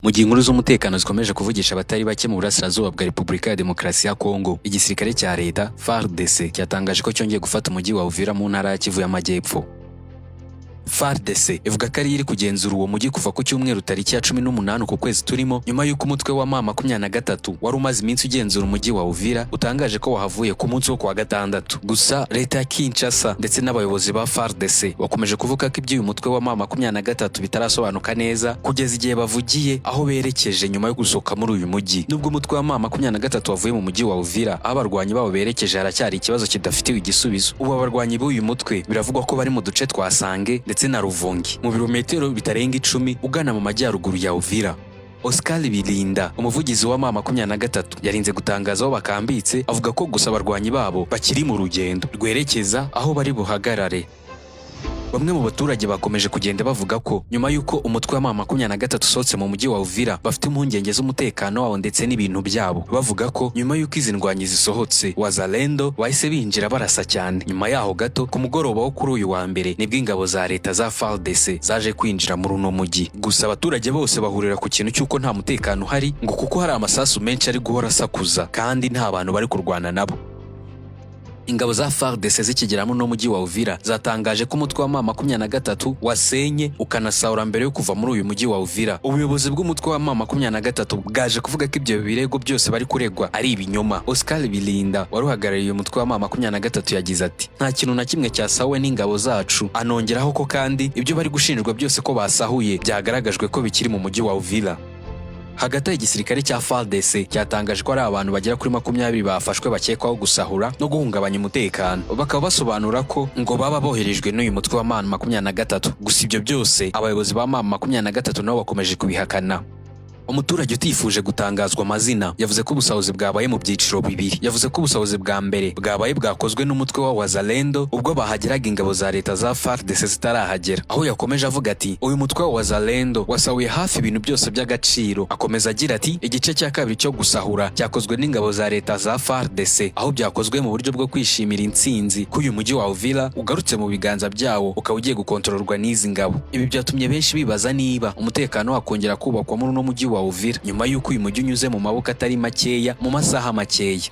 Mu gihe inkuru z'umutekano zikomeje kuvugisha abatari bake mu burasirazuba bwa Repubulika ya Demokarasi ya Kongo, igisirikare cya leta FARDC cyatangaje ko cyongeye gufata umujyi wa Uvira mu ntara ya Kivu y'Amajyepfo. FARDC ivuga ko ari iri kugenzura uwo mujyi kuva ku cyumweru tariki ya 18 ku kwezi turimo, nyuma y'uko umutwe wa M23 wari umaze iminsi ugenzura umujyi wa Uvira utangaje ko wahavuye ku munsi wo kuwa gatandatu. Gusa leta ya Kinshasa ndetse n'abayobozi ba FARDC bakomeje kuvuga ko iby'uyu mutwe wa M23 bitarasobanuka neza kugeza igihe bavugiye aho berekeje nyuma yo gusohoka muri uyu mujyi. Nubwo umutwe wa M23 wavuye mu mujyi wa Uvira, aho abarwanyi babo berekeje haracyari ikibazo kidafitiwe igisubizo. Ubu abarwanyi b'uyu mutwe biravugwa ko bari mu duce twa Sange ndetse na Ruvungi, mu birometero bitarenga 10 ugana mu majyaruguru ya Uvira. Oscar Bilinda, umuvugizi wa M23, yarinze gutangaza aho bakambitse, avuga ko gusa abarwanyi babo bakiri mu rugendo rwerekeza aho bari buhagarare. Bamwe mu baturage bakomeje kugenda bavuga ko nyuma y'uko umutwe wa M23 usohotse mu mujyi wa Uvira bafite impungenge z'umutekano wabo ndetse n'ibintu byabo. Bavuga ko nyuma y'uko izi ndwanyi zisohotse, Wazalendo bahise binjira barasa cyane. Nyuma yaho gato ku mugoroba wo kuri uyu wa mbere nibwo ingabo za leta za FARDC zaje kwinjira muri uno mujyi. Gusa abaturage bose bahurira ku kintu cy'uko nta mutekano uhari, ngo kuko hari amasasu menshi ari guhora asakuza kandi nta bantu bari kurwana nabo. Ingabo za FARDC zikigeramo no mujyi wa Uvira zatangaje ko umutwe wa M23 wasenye ukanasaura mbere yo kuva muri uyu mujyi wa Uvira. Ubuyobozi bw'umutwe wa M23 bwaje kuvuga ko ibyo birego byose bari kuregwa ari ibinyoma. Oscar Bilinda waruhagarariye umutwe wa M23 yagize ati: "Nta kintu na kimwe cyasawe n'ingabo zacu." Anongeraho ko kandi ibyo bari gushinjwa byose ko basahuye byagaragajwe ko bikiri mu mujyi wa Uvira. Hagati y'igisirikare cya FARDC cyatangaje ko ari abantu bagera kuri 20 bafashwe bakekwaho gusahura no guhungabanya umutekano. Bakaba basobanura ko ngo baba boherejwe n'uyu mutwe wa M23. Gusa ibyo byose abayobozi ba M23 nabo bakomeje kubihakana. Umuturage utifuje gutangazwa amazina yavuze ko ubusahuzi bwabaye mu byiciro bibiri. Yavuze ko ubusahuzi bwa mbere bwabaye bwakozwe n'umutwe wa Wazalendo ubwo bahageraga ingabo za leta za FARDC zitarahagera. Aho yakomeje avuga ati uyu mutwe wa Wazalendo wasahuye hafi ibintu byose by'agaciro. Akomeza agira ati igice cya kabiri cyo gusahura cyakozwe n'ingabo za leta za FARDC, aho byakozwe mu buryo bwo kwishimira intsinzi ko uyu mujyi wa Uvira ugarutse mu biganza byawo ukaba ugiye gukontororwa n'izi ngabo. Ibi byatumye benshi bibaza niba umutekano wakongera kubakwa muri uno mujyi wa Uvira nyuma y'uko uyu mujyi unyuze mu maboko atari makeya mu masaha makeya.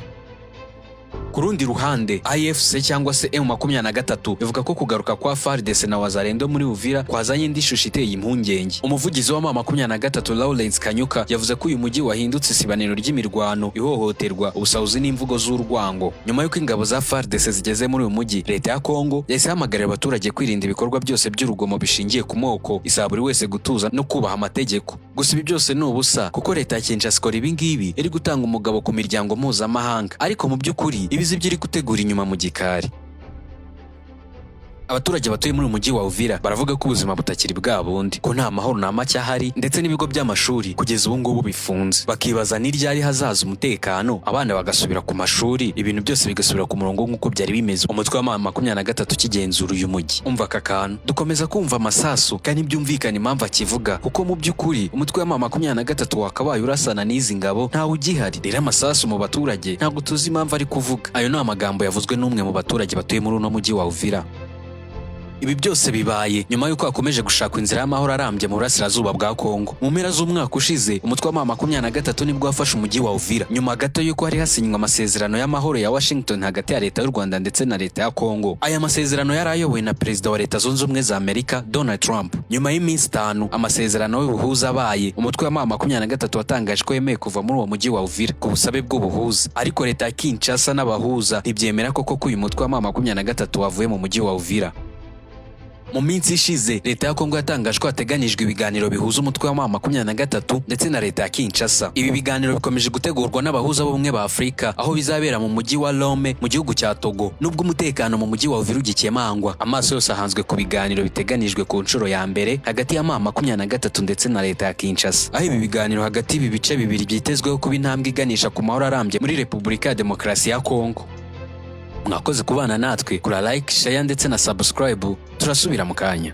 Ku rundi ruhande, AFC cyangwa se M23 bivuga ko kugaruka kwa FARDC na Wazalendo muri Uvira kwazanye indi shusho iteye impungenge. Umuvugizi wa M23 Lawrence Kanyuka yavuze ko uyu mujyi wahindutse isibaniro ry'imirwano, ihohoterwa, ubusahuzi n'imvugo z'urwango. Nyuma y'uko ingabo za FARDC zigeze muri uyu mujyi, leta ya Kongo yahise ihamagarira abaturage kwirinda ibikorwa byose by'urugomo bishingiye ku moko, isaba buri wese gutuza no kubaha amategeko. Gusa ibi byose ni ubusa kuko leta ya Kinshasa ikora ibi ngibi iri gutanga umugabo ku miryango mpuzamahanga, ariko mu by'ukuri ibizi byiri gutegura inyuma mu gikari. Abaturage batuye muri umujyi wa Uvira baravuga ko ubuzima butakiri bwa bundi, ko nta mahoro na make ahari ndetse n'ibigo by'amashuri kugeza ubu ngubu bifunze. Bakibaza n'iryari hazaza umutekano, abana bagasubira ku mashuri, ibintu byose bigasubira ku murongo nk'uko byari bimeze umutwe wa M23 kigenzura uyu mujyi. Umva aka kantu, dukomeza kumva amasasu kandi byumvikana impamvu akivuga, kuko mu by'ukuri umutwe wa M23 wakabaye urasana n'izi ngabo ntawe ugihari. Rero amasasu mu baturage ntabwo tuzi impamvu ari kuvuga. Ayo ni amagambo yavuzwe n'umwe mu baturage batuye muri uno mujyi wa Uvira. Ibi byose bibaye nyuma y'uko hakomeje gushakwa inzira y'amahoro arambye mu burasirazuba bwa Kongo. Mu mpera z'umwaka ushize umutwe wa M23 nibwo wafashe umujyi wa Uvira nyuma gato y'uko hari hasinywa amasezerano y'amahoro ya Washington hagati ya leta y'u Rwanda ndetse na leta ya Kongo. Aya masezerano yari ayobowe na Perezida wa Leta Zunze Ubumwe za Amerika Donald Trump. Nyuma y'iminsi 5 amasezerano y'ubuhuza abaye, umutwe wa M23 watangaje ko yemeye kuva muri uwo mujyi wa Uvira ku busabe bw'ubuhuza, ariko leta ya Kinshasa n'abahuza ntibyemera koko uyu mutwe wa M23 wavuye mu mujyi wa Uvira. Mu minsi ishize leta ya Kongo yatangaje ko hateganijwe ibiganiro bihuza umutwe wa M23 ndetse na leta ya Kinshasa. Ibi biganiro bikomeje gutegurwa n'abahuza b'ubumwe ba Afurika, aho bizabera mu mujyi wa Lome mu gihugu cya Togo. Nubwo umutekano mu mujyi wa Uvira ugikemangwa, amaso yose ahanzwe ku biganiro biteganijwe ku nshuro ya mbere hagati ya M23 ndetse na leta ya Kinshasa. Aho ibi biganiro hagati y'ibi bice bibiri byitezweho kuba intambwe iganisha ku mahoro arambye muri Repubulika ya Demokarasi ya Kongo. Mwakoze kubana natwe, kura like, share ndetse na subscribe. Turasubira mu kanya.